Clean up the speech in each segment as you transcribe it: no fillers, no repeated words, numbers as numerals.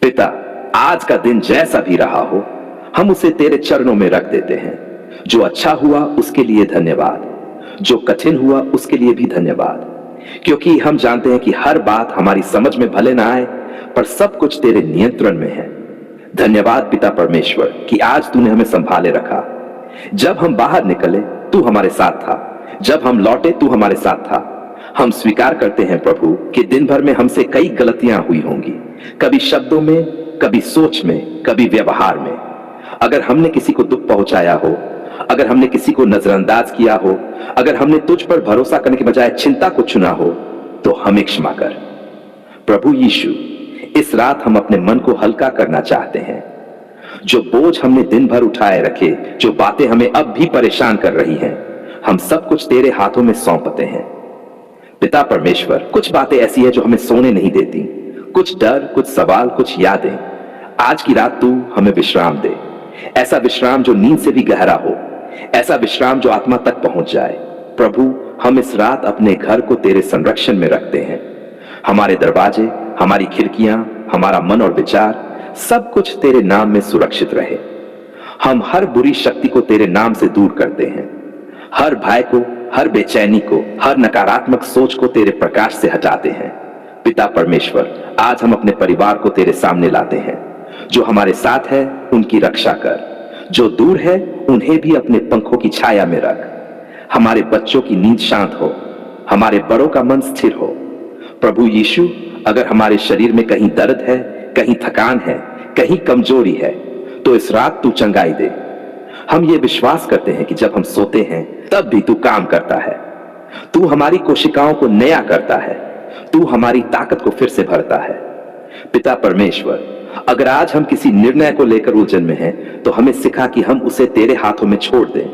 पिता, आज का दिन जैसा भी रहा हो, हम उसे तेरे चरणों में रख देते हैं। जो अच्छा हुआ उसके लिए धन्यवाद, जो कठिन हुआ उसके लिए भी धन्यवाद, क्योंकि हम जानते हैं कि हर बात हमारी समझ में भले ना आए, पर सब कुछ तेरे नियंत्रण में है। धन्यवाद पिता परमेश्वर कि आज तूने हमें संभाले रखा। जब हम बाहर निकले तू हमारे साथ था, जब हम लौटे तू हमारे साथ था। हम स्वीकार करते हैं प्रभु कि दिन भर में हमसे कई गलतियां हुई होंगी, कभी शब्दों में, कभी सोच में, कभी व्यवहार में। अगर हमने किसी को दुख पहुंचाया हो, अगर हमने किसी को नजरअंदाज किया हो, अगर हमने तुझ पर भरोसा करने के बजाय चिंता को चुना हो, तो हमें क्षमा कर। प्रभु यीशु, इस रात हम अपने मन को हल्का करना चाहते हैं। जो बोझ हमने दिन भर उठाए रखे, जो बातें हमें अब भी परेशान कर रही हैं, हम सब कुछ तेरे हाथों में सौंपते हैं। पिता परमेश्वर, कुछ बातें ऐसी है जो हमें सोने नहीं देती, कुछ डर, कुछ सवाल, कुछ यादें। आज की रात तू हमें विश्राम दे, ऐसा विश्राम जो नींद से भी गहरा हो, ऐसा विश्राम जो आत्मा तक पहुंच जाए। प्रभु, हम इस रात अपने घर को तेरे संरक्षण में रखते हैं। हमारे दरवाजे, हमारी खिड़कियां, हमारा मन और विचार, सब कुछ तेरे नाम में सुरक्षित रहे। हम हर बुरी शक्ति को तेरे नाम से दूर करते हैं। हर भय को, हर बेचैनी को, हर नकारात्मक सोच को तेरे प्रकाश से हटाते हैं। पिता परमेश्वर, आज हम अपने परिवार को तेरे सामने लाते हैं। जो हमारे साथ है उनकी रक्षा कर, जो दूर है उन्हें भी अपने पंखों की छाया में रख। हमारे बच्चों की नींद शांत हो, हमारे बड़ों का मन स्थिर हो। प्रभु यीशु, अगर हमारे शरीर में कहीं दर्द है, कहीं थकान है, कहीं कमजोरी है, तो इस रात तू चंगाई दे। हम ये विश्वास करते हैं कि जब हम सोते हैं तब भी तू काम करता है। तू हमारी कोशिकाओं को नया करता है, तू हमारी ताकत को फिर से भरता है। पिता परमेश्वर, अगर आज हम किसी निर्णय को लेकर उलझन में हैं, तो हमें सिखा कि हम उसे तेरे हाथों में छोड़ दें,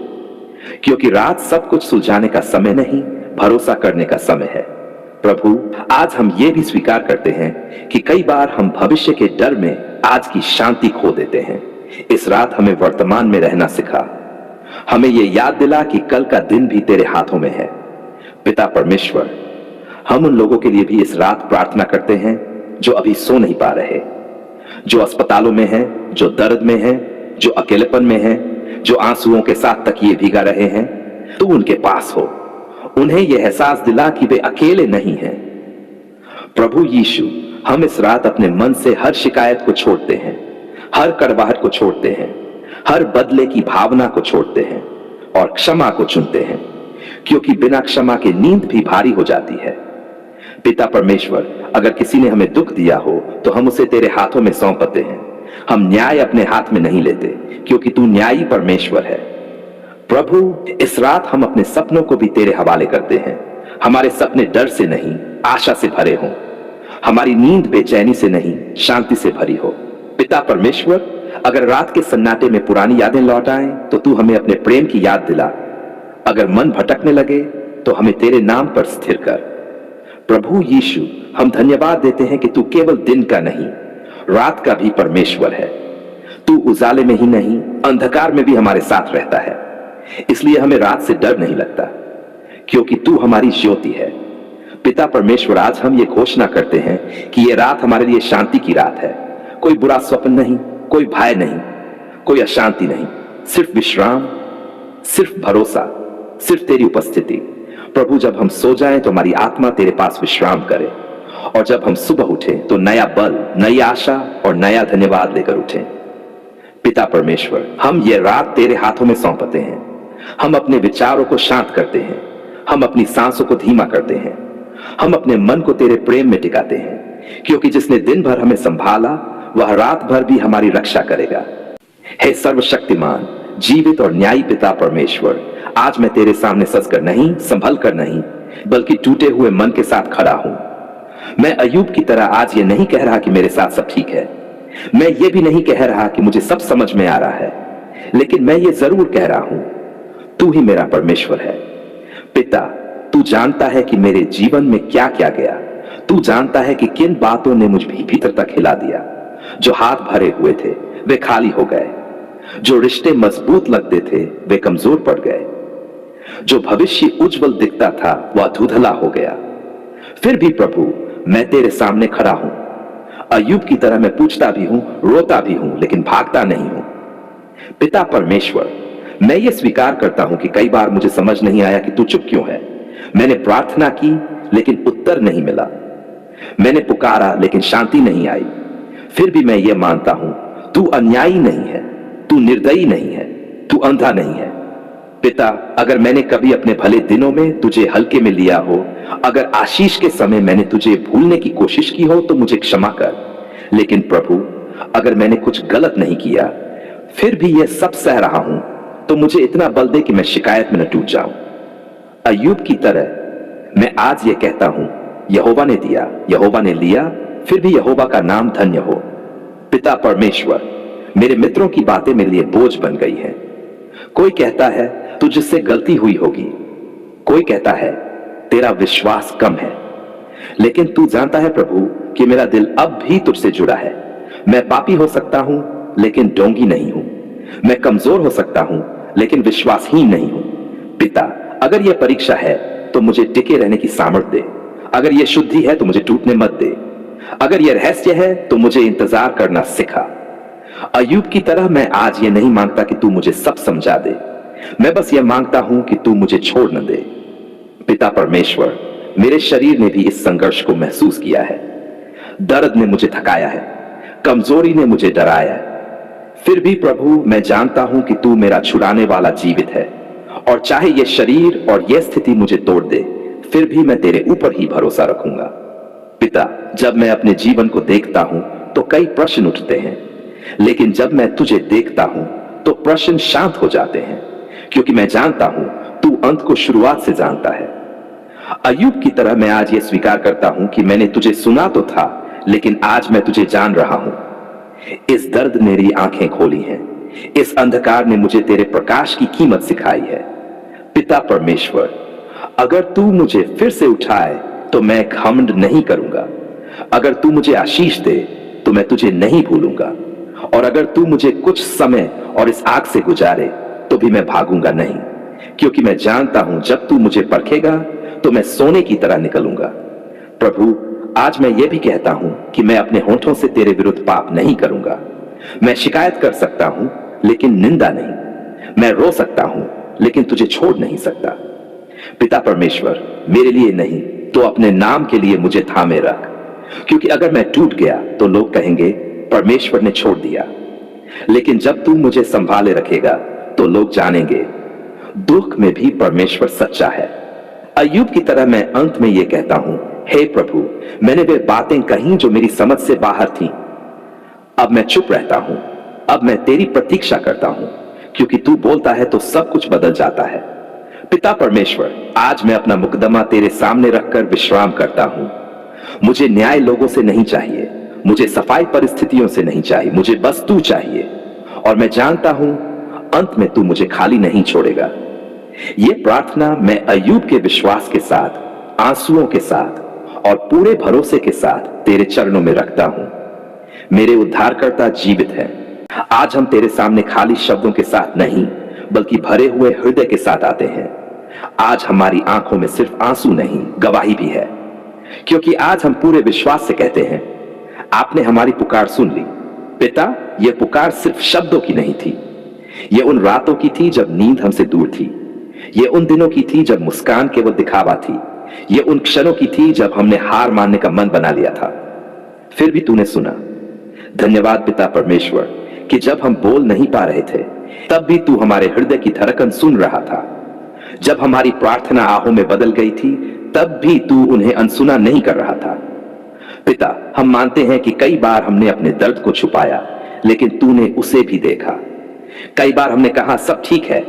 क्योंकि रात सब कुछ सुलझाने का समय नहीं, भरोसा करने का समय है। प्रभु, आज हम ये भी स्वीकार करते हैं कि कई बार हम भविष्य के डर में आज की शांति खो देते हैं। इस रात हमें वर्तमान में रहना सिखा। हमें यह याद दिला कि कल का दिन भी तेरे हाथों में है। पिता परमेश्वर, हम उन लोगों के लिए भी इस रात प्रार्थना करते हैं जो अभी सो नहीं पा रहे, जो अस्पतालों में हैं, जो दर्द में हैं, जो अकेलेपन में हैं, जो आंसुओं के साथ तकिए भीगा रहे हैं। तू उनके पास हो, उन्हें यह एहसास दिला कि वे अकेले नहीं हैं। प्रभु यीशु, हम इस रात अपने मन से हर शिकायत को छोड़ते हैं, हर कड़वाहट को छोड़ते हैं, हर बदले की भावना को छोड़ते हैं और क्षमा को चुनते हैं, क्योंकि बिना क्षमा के नींद भी भारी हो जाती है। पिता परमेश्वर, अगर किसी ने हमें दुख दिया हो तो हम उसे तेरे हाथों में सौंपते हैं। हम न्याय अपने हाथ में नहीं लेते, क्योंकि तू न्यायी परमेश्वर है। प्रभु, इस रात हम अपने सपनों को भी तेरे हवाले करते हैं। हमारे सपने डर से नहीं, आशा से भरे हों। हमारी नींद बेचैनी से नहीं, शांति से भरी हो। पिता परमेश्वर, अगर रात के सन्नाटे में पुरानी यादें लौट आएं, तो तू हमें अपने प्रेम की याद दिला। अगर मन भटकने लगे तो हमें तेरे नाम पर स्थिर कर। प्रभु यीशु, हम धन्यवाद देते हैं कि तू केवल दिन का नहीं, रात का भी परमेश्वर है। तू उजाले में ही नहीं, अंधकार में भी हमारे साथ रहता है। इसलिए हमें रात से डर नहीं लगता, क्योंकि तू हमारी ज्योति है। पिता परमेश्वर, आज हम ये घोषणा करते हैं कि ये रात हमारे लिए शांति की रात है। कोई बुरा स्वप्न नहीं, कोई भय नहीं, कोई अशांति नहीं, सिर्फ विश्राम, सिर्फ भरोसा, सिर्फ तेरी उपस्थिति। प्रभु, जब हम सो जाएं तो हमारी आत्मा तेरे पास विश्राम करे, और जब हम सुबह उठें तो नया बल, नई आशा और नया धन्यवाद लेकर उठें। पिता परमेश्वर, हम ये रात तेरे हाथों में सौंपते हैं। हम अपने विचारों को शांत करते हैं, हम अपनी सांसों को धीमा करते हैं, हम अपने मन को तेरे प्रेम में टिकाते हैं, क्योंकि जिसने दिन भर हमें संभाला वह रात भर भी हमारी रक्षा करेगा। हे सर्वशक्तिमान, जीवित और न्यायी पिता परमेश्वर, आज मैं तेरे सामने सजकर नहीं, संभल कर नहीं, बल्कि टूटे हुए मन के साथ खड़ा हूं। मैं अय्यूब की तरह आज ये नहीं कह रहा कि मेरे साथ सब ठीक है। मैं ये भी नहीं कह रहा कि मुझे सब समझ में आ रहा है, लेकिन मैं ये जरूर कह रहा हूं, तू ही मेरा परमेश्वर है। पिता, तू जानता है कि मेरे जीवन में क्या क्या गया। तू जानता है कि किन बातों ने मुझ भीतर तक हिला दिया। जो हाथ भरे हुए थे वे खाली हो गए, जो रिश्ते मजबूत लगते थे वे कमजोर पड़ गए, जो भविष्य उज्जवल दिखता था वह धुंधला हो गया। फिर भी प्रभु, मैं तेरे सामने खड़ा हूं। अय्यूब की तरह मैं पूछता भी हूं, रोता भी हूं, लेकिन भागता नहीं हूं। पिता परमेश्वर, मैं ये स्वीकार करता हूं कि कई बार मुझे समझ नहीं आया कि तू चुप क्यों है। मैंने प्रार्थना की लेकिन उत्तर नहीं मिला। मैंने पुकारा लेकिन शांति नहीं आई। फिर भी मैं ये मानता हूं तू अन्यायी नहीं है, तू निर्दयी नहीं है, तू अंधा नहीं है। पिता, अगर मैंने कभी अपने भले दिनों में तुझे हल्के में लिया हो, अगर आशीष के समय मैंने तुझे भूलने की कोशिश की हो, तो मुझे क्षमा कर। लेकिन प्रभु, अगर मैंने कुछ गलत नहीं किया, फिर भी यह सब सह रहा हूं, तो मुझे इतना बल दे कि मैं शिकायत में न टूट जाऊं। अय्यूब की तरह मैं आज यह कहता हूं, यहोवा ने दिया, यहोवा ने लिया, फिर भी यहोवा का नाम धन्य हो। पिता परमेश्वर, मेरे मित्रों की बातें मेरे लिए बोझ बन गई हैं। कोई कहता है तुझसे गलती हुई होगी, कोई कहता है तेरा विश्वास कम है, लेकिन तू जानता है प्रभु कि मेरा दिल अब भी तुझसे जुड़ा है। मैं पापी हो सकता हूं लेकिन डोंगी नहीं हूं। मैं कमजोर हो सकता हूं लेकिन विश्वासहीन नहीं हूं। पिता, अगर यह परीक्षा है तो मुझे टिके रहने की सामर्थ्य दे। अगर यह शुद्धि है तो मुझे टूटने मत दे। अगर यह रहस्य है तो मुझे इंतजार करना सिखा। अय्यूब की तरह मैं आज ये नहीं मांगता कि तू मुझे सब समझा दे, मैं बस ये मांगता हूं कि तू मुझे छोड़ न दे। पिता परमेश्वर, मेरे शरीर ने भी इस संघर्ष को महसूस किया है। दर्द ने मुझे थकाया है, कमजोरी ने मुझे डराया है। फिर भी प्रभु, मैं जानता हूं कि तू मेरा छुड़ाने वाला जीवित है, और चाहे यह शरीर और यह स्थिति मुझे तोड़ दे, फिर भी मैं तेरे ऊपर ही भरोसा रखूंगा। पिता, जब मैं अपने जीवन को देखता हूं तो कई प्रश्न उठते हैं, लेकिन जब मैं तुझे देखता हूं तो प्रश्न शांत हो जाते हैं, क्योंकि मैं जानता हूं तू अंत को शुरुआत से जानता है। अय्यूब की तरह मैं आज यह स्वीकार करता हूं कि मैंने तुझे सुना तो था, लेकिन आज मैं तुझे जान रहा हूं। इस दर्द ने मेरी आंखें खोली हैं, इस अंधकार ने मुझे तेरे प्रकाश की कीमत सिखाई है। पिता परमेश्वर, अगर तू मुझे फिर से उठाए तो मैं घमंड नहीं करूंगा। अगर तू मुझे आशीष दे तो मैं तुझे नहीं भूलूंगा, और अगर तू मुझे कुछ समय और इस आग से गुजारे तो भी मैं भागूंगा नहीं, क्योंकि मैं जानता हूं जब तू मुझे परखेगा तो मैं सोने की तरह निकलूंगा। प्रभु, आज मैं ये भी कहता हूं कि मैं अपने होठों से तेरे विरुद्ध पाप नहीं करूंगा। मैं शिकायत कर सकता हूं लेकिन निंदा नहीं। मैं रो सकता हूं लेकिन तुझे छोड़ नहीं सकता। पिता परमेश्वर, मेरे लिए नहीं तो अपने नाम के लिए मुझे थामे रख, क्योंकि अगर मैं टूट गया तो लोग कहेंगे परमेश्वर ने छोड़ दिया, लेकिन जब तू मुझे संभाले रखेगा तो लोग जानेंगे दुख में भी परमेश्वर सच्चा है। अय्यूब की तरह मैं अंत में यह कहता हूं, हे प्रभु, मैंने वे बातें कही जो मेरी समझ से बाहर थीं। अब मैं चुप रहता हूं, अब मैं तेरी प्रतीक्षा करता हूं, क्योंकि तू बोलता है तो सब कुछ बदल जाता है। पिता परमेश्वर, आज मैं अपना मुकदमा तेरे सामने रखकर विश्राम करता हूं। मुझे न्याय लोगों से नहीं चाहिए, मुझे सफाई परिस्थितियों से नहीं चाहिए, मुझे बस तू चाहिए, और मैं जानता हूं अंत में तू मुझे खाली नहीं छोड़ेगा। यह प्रार्थना मैं अय्यूब के विश्वास के साथ, आंसुओं के साथ और पूरे भरोसे के साथ तेरे चरणों में रखता हूं। मेरे उद्धारकर्ता जीवित है। आज हम तेरे सामने खाली शब्दों के साथ नहीं, बल्कि भरे हुए हृदय के साथ आते हैं। आज हमारी आंखों में सिर्फ आंसू नहीं, गवाही भी है, क्योंकि आज हम पूरे विश्वास से कहते हैं, आपने हमारी पुकार सुन ली। पिता, यह पुकार सिर्फ शब्दों की नहीं थी, यह उन रातों की थी जब नींद हमसे दूर थी, यह उन दिनों की थी जब मुस्कान केवल दिखावा थी, यह उन क्षणों की थी जब हमने हार मानने का मन बना लिया था, फिर भी तूने सुना। धन्यवाद पिता परमेश्वर कि जब हम बोल नहीं पा रहे थे, तब भी तू हमारे हृदय की धड़कन सुन रहा था। जब हमारी प्रार्थना आहों में बदल गई थी, तब भी तू उन्हें अनसुना नहीं कर रहा था। पिता, हम मानते हैं कि कई बार हमने अपने दर्द को छुपाया, लेकिन तूने उसे भी देखा। कई बार हमने कहा सब ठीक है,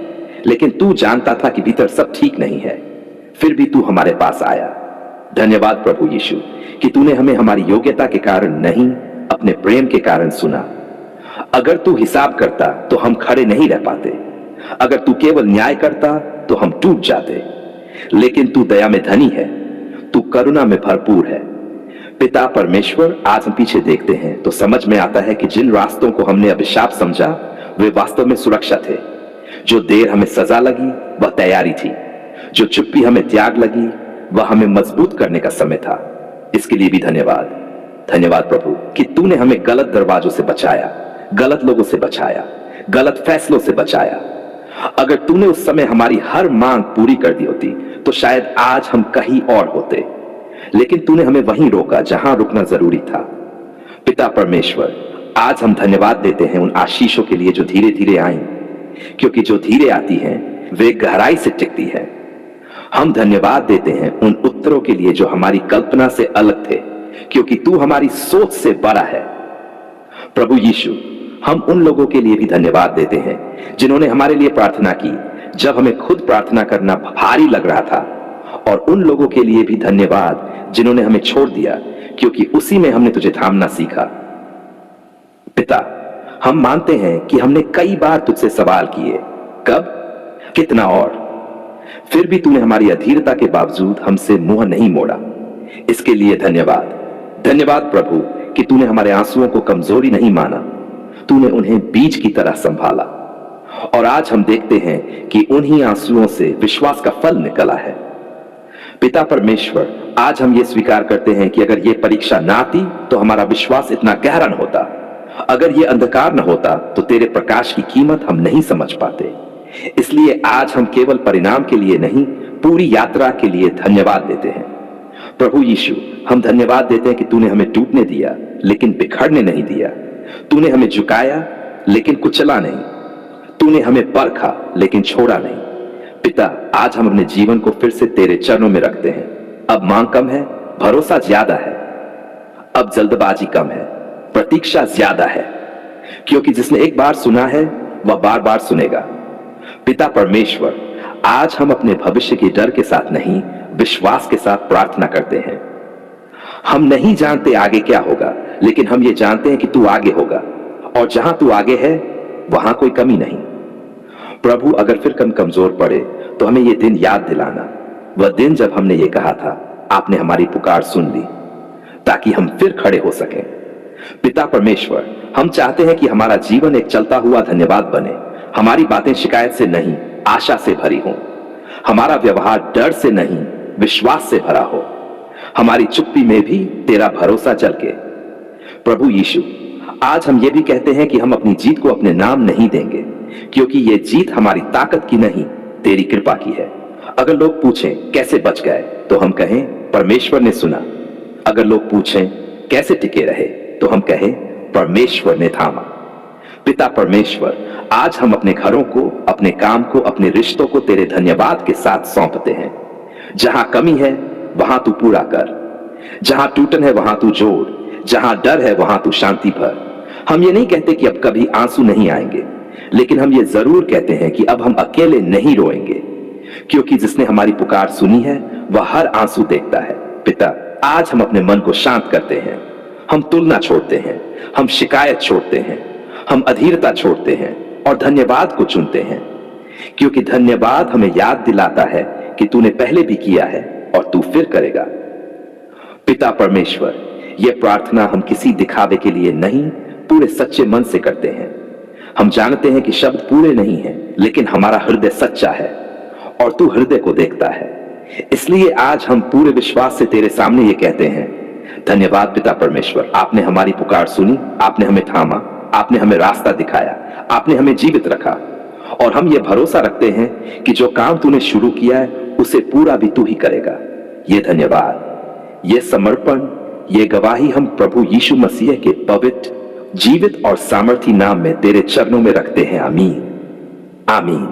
लेकिन तू जानता था कि भीतर सब ठीक नहीं है, फिर भी तू हमारे पास आया। धन्यवाद प्रभु यीशु कि तूने हमें हमारी योग्यता के कारण नहीं, अपने प्रेम के कारण सुना। अगर तू हिसाब करता तो हम खड़े नहीं रह पाते, अगर तू केवल न्याय करता तो हम टूट जाते, लेकिन तू दया में धनी है, तू करुणा में भरपूर है। पिता परमेश्वर, आज हम पीछे देखते हैं तो समझ में आता है कि जिन रास्तों को हमने अभिशाप समझा वे वास्तव में सुरक्षा थे। जो देर हमें सजा लगी वह तैयारी थी, जो चुप्पी हमें त्याग लगी वह हमें मजबूत करने का समय था। इसके लिए भी धन्यवाद। धन्यवाद प्रभु। कि तूने हमें गलत दरवाजों से बचाया, गलत लोगों से बचाया, गलत फैसलों से बचाया। अगर तूने उस समय हमारी हर मांग पूरी कर दी होती तो शायद आज हम कहीं और होते, लेकिन तूने हमें वहीं रोका जहां रुकना जरूरी था। पिता परमेश्वर, आज हम धन्यवाद देते हैं उन आशीषों के लिए जो धीरे धीरे आई, क्योंकि जो धीरे आती हैं वे गहराई से टिकती हैं। हम धन्यवाद देते हैं उन उत्तरों के लिए जो हमारी कल्पना से अलग थे, क्योंकि तू हमारी सोच से बड़ा है। प्रभु यीशु, हम उन लोगों के लिए भी धन्यवाद देते हैं जिन्होंने हमारे लिए प्रार्थना की जब हमें खुद प्रार्थना करना भारी लग रहा था, और उन लोगों के लिए भी धन्यवाद जिन्होंने हमें छोड़ दिया, क्योंकि उसी में हमने तुझे थामना सीखा। पिता, हम मानते हैं कि हमने कई बार तुझसे सवाल किए, कब, कितना, और फिर भी तूने हमारी अधीरता के बावजूद हमसे मुंह नहीं मोड़ा। इसके लिए धन्यवाद। धन्यवाद प्रभु कि तूने हमारे आंसुओं को कमजोरी नहीं माना, तूने उन्हें बीज की तरह संभाला, और आज हम देखते हैं कि उन्हीं आंसुओं से विश्वास का फल निकला है। पिता परमेश्वर, आज हम ये स्वीकार करते हैं कि अगर ये परीक्षा ना आती तो हमारा विश्वास इतना गहरा न होता, अगर ये अंधकार न होता तो तेरे प्रकाश की कीमत हम नहीं समझ पाते। इसलिए आज हम केवल परिणाम के लिए नहीं, पूरी यात्रा के लिए धन्यवाद देते हैं। प्रभु यीशु, हम धन्यवाद देते हैं कि तूने हमें टूटने दिया लेकिन बिखरने नहीं दिया, तूने हमें झुकाया लेकिन कुचला नहीं, तूने हमें परखा लेकिन छोड़ा नहीं। पिता, आज हम अपने जीवन को फिर से तेरे चरणों में रखते हैं। अब मांग कम है, भरोसा ज्यादा है। अब जल्दबाजी कम है, प्रतीक्षा ज्यादा है, क्योंकि जिसने एक बार सुना है वह बार बार सुनेगा। पिता परमेश्वर, आज हम अपने भविष्य के डर के साथ नहीं, विश्वास के साथ प्रार्थना करते हैं। हम नहीं जानते आगे क्या होगा, लेकिन हम ये जानते हैं कि तू आगे होगा, और जहां तू आगे है वहां कोई कमी नहीं। प्रभु, अगर फिर कम कमजोर पड़े तो हमें यह दिन याद दिलाना, वह दिन जब हमने ये कहा था, आपने हमारी पुकार सुन ली, ताकि हम फिर खड़े हो सकें। पिता परमेश्वर, हम चाहते हैं कि हमारा जीवन एक चलता हुआ धन्यवाद बने। हमारी बातें शिकायत से नहीं, आशा से भरी हों। हमारा व्यवहार डर से नहीं, विश्वास से भरा हो। हमारी चुप्पी में भी तेरा भरोसा झलके। प्रभु यीशु, आज हम ये भी कहते हैं कि हम अपनी जीत को अपने नाम नहीं देंगे, क्योंकि ये जीत हमारी ताकत की नहीं, तेरी कृपा की है। अगर लोग पूछें कैसे बच गए तो हम कहें परमेश्वर ने सुना। अगर लोग पूछें कैसे टिके रहे तो हम कहें परमेश्वर ने थामा। पिता परमेश्वर, आज हम अपने घरों को, अपने काम को, अपने रिश्तों को तेरे धन्यवाद के साथ सौंपते हैं। जहां कमी है वहां तू पूरा कर, जहां टूटन है वहां तू जोड़, जहां डर है वहां तू शांति भर। हम ये नहीं कहते कि अब कभी आंसू नहीं आएंगे, लेकिन हम ये जरूर कहते हैं कि अब हम अकेले नहीं रोएंगे, क्योंकि जिसने हमारी पुकार सुनी है वह हर आंसू देखता है। पिता, आज हम अपने मन को शांत करते हैं। हम तुलना छोड़ते हैं, हम शिकायत छोड़ते हैं, हम अधीरता छोड़ते हैं और धन्यवाद को चुनते हैं, क्योंकि धन्यवाद हमें याद दिलाता है कि तूने पहले भी किया है और तू फिर करेगा। पिता परमेश्वर, यह प्रार्थना हम किसी दिखावे के लिए नहीं, पूरे सच्चे मन से करते हैं। हम जानते हैं कि शब्द पूरे नहीं हैं, लेकिन हमारा हृदय सच्चा है और तू हृदय को देखता है। इसलिए आज हम पूरे विश्वास से तेरे सामने ये कहते हैं, धन्यवाद पिता परमेश्वर, आपने हमारी पुकार सुनी, आपने हमें थामा, आपने हमें रास्ता दिखाया, आपने हमें जीवित रखा, और हम ये भरोसा रखते हैं कि जो काम तूने शुरू किया है उसे पूरा भी तू ही करेगा। ये धन्यवाद, ये समर्पण, ये गवाही हम प्रभु यीशु मसीह के पवित्र, जीवित और सामर्थी नाम में तेरे चरणों में रखते हैं। आमीन, आमीन।